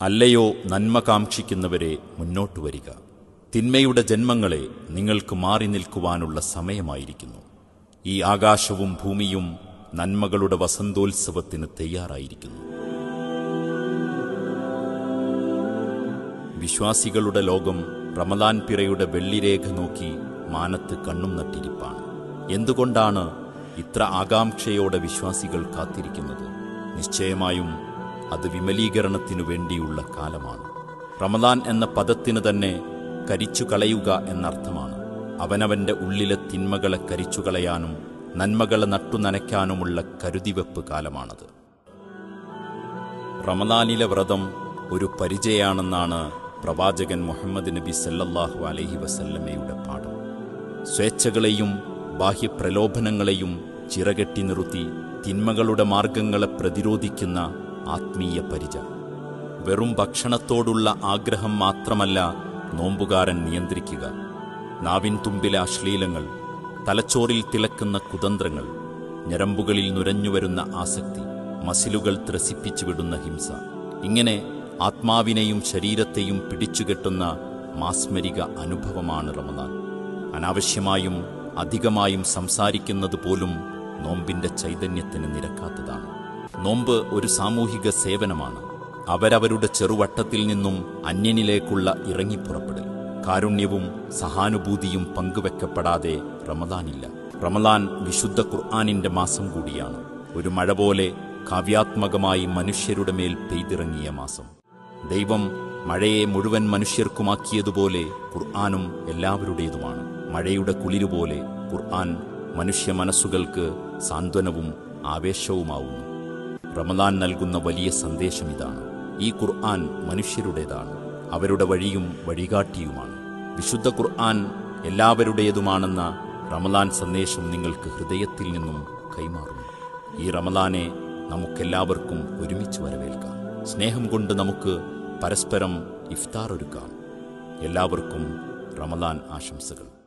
അല്ലയോ നന്മ കാംക്ഷിക്കുന്നവരെ, മുന്നോട്ടു വരിക. തിന്മയുടെ ജന്മങ്ങളെ, നിങ്ങൾക്ക് മാറി നിൽക്കുവാനുള്ള സമയമായിരിക്കുന്നു. ഈ ആകാശവും ഭൂമിയും നന്മകളുടെ വസന്തോത്സവത്തിന് തയ്യാറായിരിക്കുന്നു. വിശ്വാസികളുടെ ലോകം റമദാൻ പിറയുടെ വെള്ളിരേഖ നോക്കി മാനത്ത് കണ്ണും നട്ടിരിപ്പാണ്. എന്തുകൊണ്ടാണ് ഇത്ര ആകാംക്ഷയോടെ വിശ്വാസികൾ കാത്തിരിക്കുന്നത്? നിശ്ചയമായും അത് വിമലീകരണത്തിനു വേണ്ടിയുള്ള കാലമാണ്. റമദാൻ എന്ന പദത്തിന് തന്നെ കരിച്ചു കളയുക എന്നർത്ഥമാണ്. അവനവന്റെ ഉള്ളിലെ തിന്മകളെ കരിച്ചുകളയാനും നന്മകളെ നട്ടുനനയ്ക്കാനുമുള്ള കരുതിവെപ്പ് കാലമാണത്. റമദാനിലെ വ്രതം ഒരു പരിചയാണെന്നാണ് പ്രവാചകൻ മുഹമ്മദ് നബി സല്ലല്ലാഹു അലൈഹി വസല്ലമയുടെ പാഠം. സ്വേച്ഛകളെയും ബാഹ്യപ്രലോഭനങ്ങളെയും ചിറകെട്ടി നിർത്തി തിന്മകളുടെ മാർഗങ്ങളെ പ്രതിരോധിക്കുന്ന ആത്മീയ പരിച. വെറും ഭക്ഷണത്തോടുള്ള ആഗ്രഹം മാത്രമല്ല നോമ്പുകാരൻ നിയന്ത്രിക്കുക. നാവിൻ തുമ്പിലെ അശ്ലീലങ്ങൾ, തലച്ചോറിൽ തിളക്കുന്ന കുതന്ത്രങ്ങൾ, ഞരമ്പുകളിൽ നുരഞ്ഞുവരുന്ന ആസക്തി, മസിലുകൾ ത്രസിപ്പിച്ചു വിടുന്ന ഹിംസ, ഇങ്ങനെ ആത്മാവിനെയും ശരീരത്തെയും പിടിച്ചുകെട്ടുന്ന മാസ്മരിക അനുഭവമാണ് റമദാൻ. അനാവശ്യമായും അധികമായും സംസാരിക്കുന്നത് പോലും നോമ്പിന്റെ ചൈതന്യത്തിന് നിരക്കാത്തതാണ്. നോമ്പ് ഒരു സാമൂഹിക സേവനമാണ്. അവരവരുടെ ചെറുവട്ടത്തിൽ നിന്നും അന്യനിലേക്കുള്ള ഇറങ്ങിപ്പുറപ്പെടൽ. കാരുണ്യവും സഹാനുഭൂതിയും പങ്കുവെക്കപ്പെടാതെ റമദാനില്ല. റമദാൻ വിശുദ്ധ ഖുർആനിന്റെ മാസം കൂടിയാണ്. ഒരു മഴ പോലെ കാവ്യാത്മകമായി മനുഷ്യരുടെ മേൽ പെയ്തിറങ്ങിയ മാസം. ദൈവം മഴയെ മുഴുവൻ മനുഷ്യർക്കുമാക്കിയതുപോലെ ഖുർആനും എല്ലാവരുടേതുമാണ്. മഴയുടെ കുളിരുപോലെ ഖുർആൻ മനുഷ്യ മനസ്സുകൾക്ക് സാന്ത്വനവും ആവേശവുമാവുന്നു. റമദാൻ നൽകുന്ന വലിയ സന്ദേശം ഇതാണ്. ഈ ഖുർആൻ മനുഷ്യരുടേതാണ്, അവരുടെ വഴിയും വഴികാട്ടിയുമാണ്. വിശുദ്ധ ഖുർആൻ എല്ലാവരുടേതുമാണെന്ന റമദാൻ സന്ദേശം നിങ്ങൾക്ക് ഹൃദയത്തിൽ നിന്നും കൈമാറുന്നു. ഈ റമദാനെ നമുക്കെല്ലാവർക്കും ഒരുമിച്ച് വരവേൽക്കാം. സ്നേഹം കൊണ്ട് നമുക്ക് പരസ്പരം ഇഫ്താർ ഒരുക്കാം. എല്ലാവർക്കും റമദാൻ ആശംസകൾ.